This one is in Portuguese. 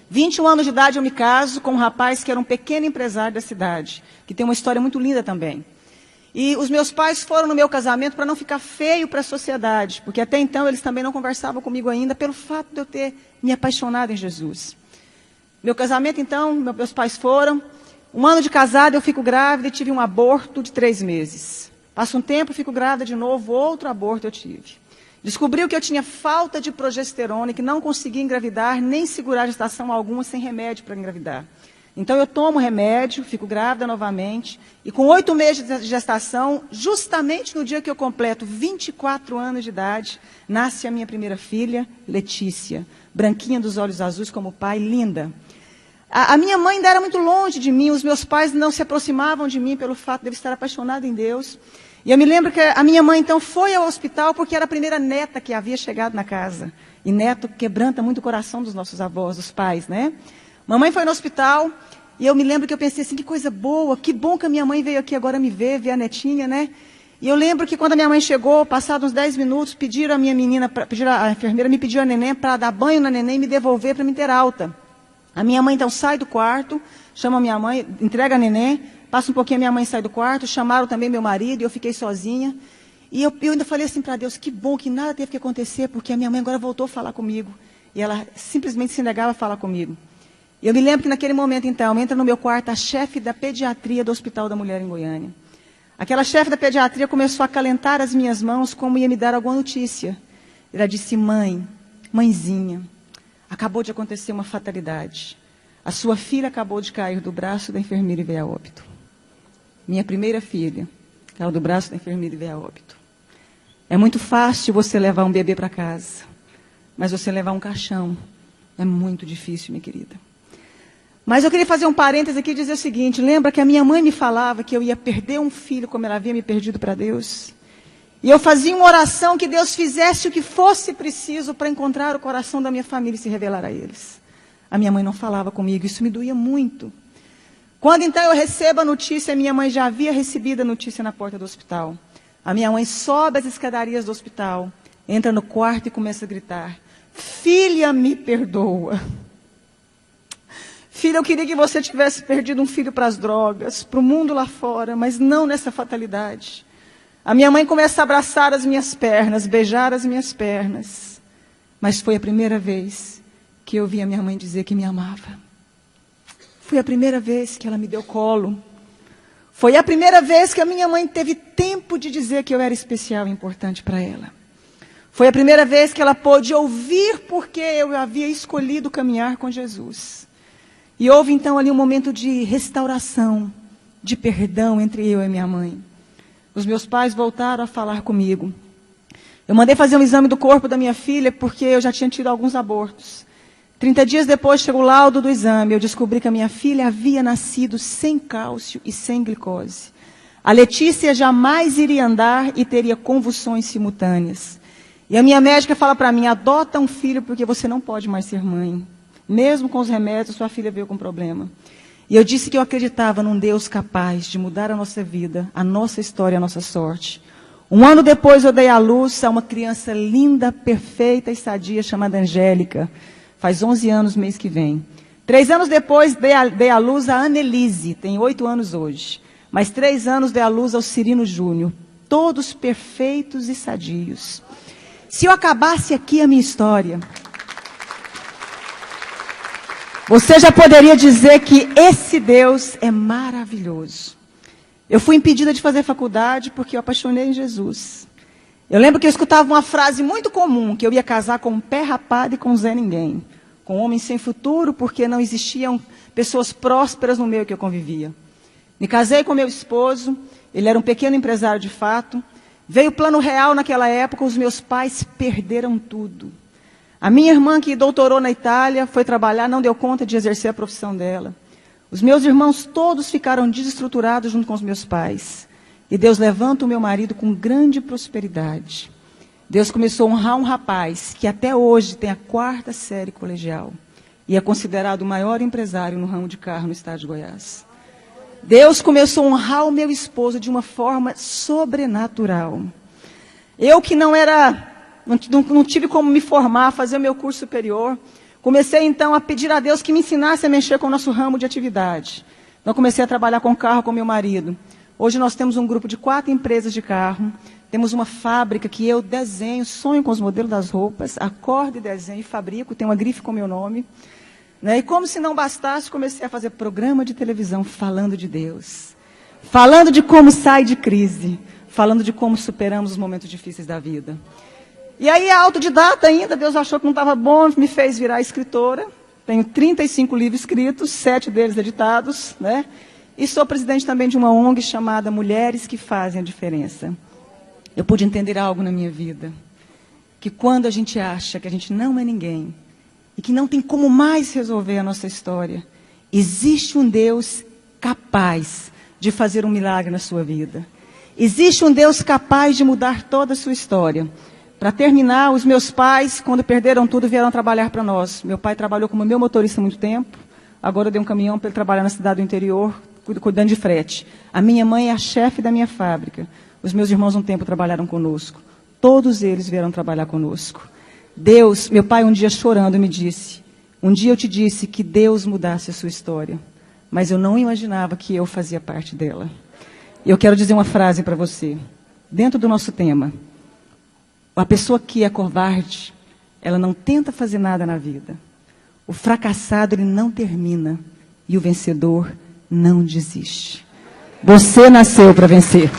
21 anos de idade eu me caso com um rapaz que era um pequeno empresário da cidade, que tem uma história muito linda também. E os meus pais foram no meu casamento para não ficar feio para a sociedade, porque até então eles também não conversavam comigo ainda pelo fato de eu ter me apaixonado em Jesus. Meu casamento, então, meus pais foram. 1 ano de casada, eu fico grávida e tive um aborto de 3 meses. Passa um tempo, fico grávida de novo, outro aborto eu tive. Descobriu que eu tinha falta de progesterona e que não conseguia engravidar, nem segurar gestação alguma sem remédio para engravidar. Então eu tomo remédio, fico grávida novamente, e com 8 meses de gestação, justamente no dia que eu completo 24 anos de idade, nasce a minha primeira filha, Letícia, branquinha dos olhos azuis como o pai, linda. A minha mãe ainda era muito longe de mim, os meus pais não se aproximavam de mim pelo fato de eu estar apaixonada em Deus. E eu me lembro que a minha mãe, então, foi ao hospital porque era a primeira neta que havia chegado na casa. E neto quebranta muito o coração dos nossos avós, dos pais, né? Mamãe foi no hospital e eu me lembro que eu pensei assim, que coisa boa, que bom que a minha mãe veio aqui agora me ver a netinha, né? E eu lembro que quando a minha mãe chegou, passados uns 10 minutos, pediram a minha menina, a enfermeira me pediu a neném para dar banho na neném e me devolver para me ter alta. A minha mãe, então, sai do quarto, chama a minha mãe, entrega a neném, passa um pouquinho, a minha mãe sai do quarto, chamaram também meu marido, e eu fiquei sozinha. E eu ainda falei assim para Deus, que bom que nada teve que acontecer, porque a minha mãe agora voltou a falar comigo. E ela simplesmente se negava a falar comigo. E eu me lembro que naquele momento, então, entra no meu quarto a chefe da pediatria do Hospital da Mulher em Goiânia. Aquela chefe da pediatria começou a acalentar as minhas mãos como ia me dar alguma notícia. Ela disse, mãezinha, acabou de acontecer uma fatalidade. A sua filha acabou de cair do braço da enfermeira e veio a óbito. Minha primeira filha caiu do braço da enfermeira e veio a óbito. É muito fácil você levar um bebê para casa, mas você levar um caixão é muito difícil, minha querida. Mas eu queria fazer um parêntese aqui e dizer o seguinte, lembra que a minha mãe me falava que eu ia perder um filho como ela havia me perdido para Deus? E eu fazia uma oração que Deus fizesse o que fosse preciso para encontrar o coração da minha família e se revelar a eles. A minha mãe não falava comigo, isso me doía muito. Quando então eu recebo a notícia, minha mãe já havia recebido a notícia na porta do hospital. A minha mãe sobe as escadarias do hospital, entra no quarto e começa a gritar, filha, me perdoa. Filha, eu queria que você tivesse perdido um filho para as drogas, para o mundo lá fora, mas não nessa fatalidade. A minha mãe começa a abraçar as minhas pernas, beijar as minhas pernas. Mas foi a primeira vez que eu vi a minha mãe dizer que me amava. Foi a primeira vez que ela me deu colo. Foi a primeira vez que a minha mãe teve tempo de dizer que eu era especial e importante para ela. Foi a primeira vez que ela pôde ouvir porque eu havia escolhido caminhar com Jesus. E houve então ali um momento de restauração, de perdão entre eu e minha mãe. Os meus pais voltaram a falar comigo. Eu mandei fazer um exame do corpo da minha filha porque eu já tinha tido alguns abortos. 30 dias depois chegou o laudo do exame. Eu descobri que a minha filha havia nascido sem cálcio e sem glicose. A Letícia jamais iria andar e teria convulsões simultâneas. E a minha médica fala para mim, adota um filho porque você não pode mais ser mãe. Mesmo com os remédios, sua filha veio com problema. E eu disse que eu acreditava num Deus capaz de mudar a nossa vida, a nossa história, a nossa sorte. 1 ano depois eu dei à luz a uma criança linda, perfeita e sadia chamada Angélica. Faz 11 anos mês que vem. 3 anos depois dei à luz a Annelise, tem 8 anos hoje. Mais 3 anos dei à luz ao Cirino Júnior. Todos perfeitos e sadios. Se eu acabasse aqui a minha história, você já poderia dizer que esse Deus é maravilhoso. Eu fui impedida de fazer faculdade porque eu apaixonei em Jesus. Eu lembro que eu escutava uma frase muito comum, que eu ia casar com um pé rapado e com um Zé Ninguém. Com um homem sem futuro, porque não existiam pessoas prósperas no meio que eu convivia. Me casei com meu esposo, ele era um pequeno empresário de fato. Veio o plano real naquela época, os meus pais perderam tudo. A minha irmã, que doutorou na Itália, foi trabalhar, não deu conta de exercer a profissão dela. Os meus irmãos todos ficaram desestruturados junto com os meus pais. E Deus levanta o meu marido com grande prosperidade. Deus começou a honrar um rapaz que até hoje tem a 4ª série colegial. E é considerado o maior empresário no ramo de carro no estado de Goiás. Deus começou a honrar o meu esposo de uma forma sobrenatural. Eu que não tive como me formar, fazer o meu curso superior. Comecei, então, a pedir a Deus que me ensinasse a mexer com o nosso ramo de atividade. Então, comecei a trabalhar com carro com meu marido. Hoje nós temos um grupo de 4 empresas de carro. Temos uma fábrica que eu desenho, sonho com os modelos das roupas, acordo e desenho e fabrico, tem uma grife com meu nome. Né? E como se não bastasse, comecei a fazer programa de televisão falando de Deus. Falando de como sai de crise. Falando de como superamos os momentos difíceis da vida. E aí, autodidata ainda, Deus achou que não estava bom, me fez virar escritora. Tenho 35 livros escritos, 7 deles editados, né? E sou presidente também de uma ONG chamada Mulheres que Fazem a Diferença. Eu pude entender algo na minha vida, que quando a gente acha que a gente não é ninguém, e que não tem como mais resolver a nossa história, existe um Deus capaz de fazer um milagre na sua vida. Existe um Deus capaz de mudar toda a sua história. Para terminar, os meus pais, quando perderam tudo, vieram trabalhar para nós. Meu pai trabalhou como meu motorista há muito tempo. Agora eu dei um caminhão para ele trabalhar na cidade do interior, cuidando de frete. A minha mãe é a chefe da minha fábrica. Os meus irmãos um tempo trabalharam conosco. Todos eles vieram trabalhar conosco. Deus, meu pai um dia chorando me disse, um dia eu te disse que Deus mudasse a sua história, mas eu não imaginava que eu fazia parte dela. Eu quero dizer uma frase para você, dentro do nosso tema. A pessoa que é covarde, ela não tenta fazer nada na vida. O fracassado, ele não termina. E o vencedor não desiste. Você nasceu para vencer.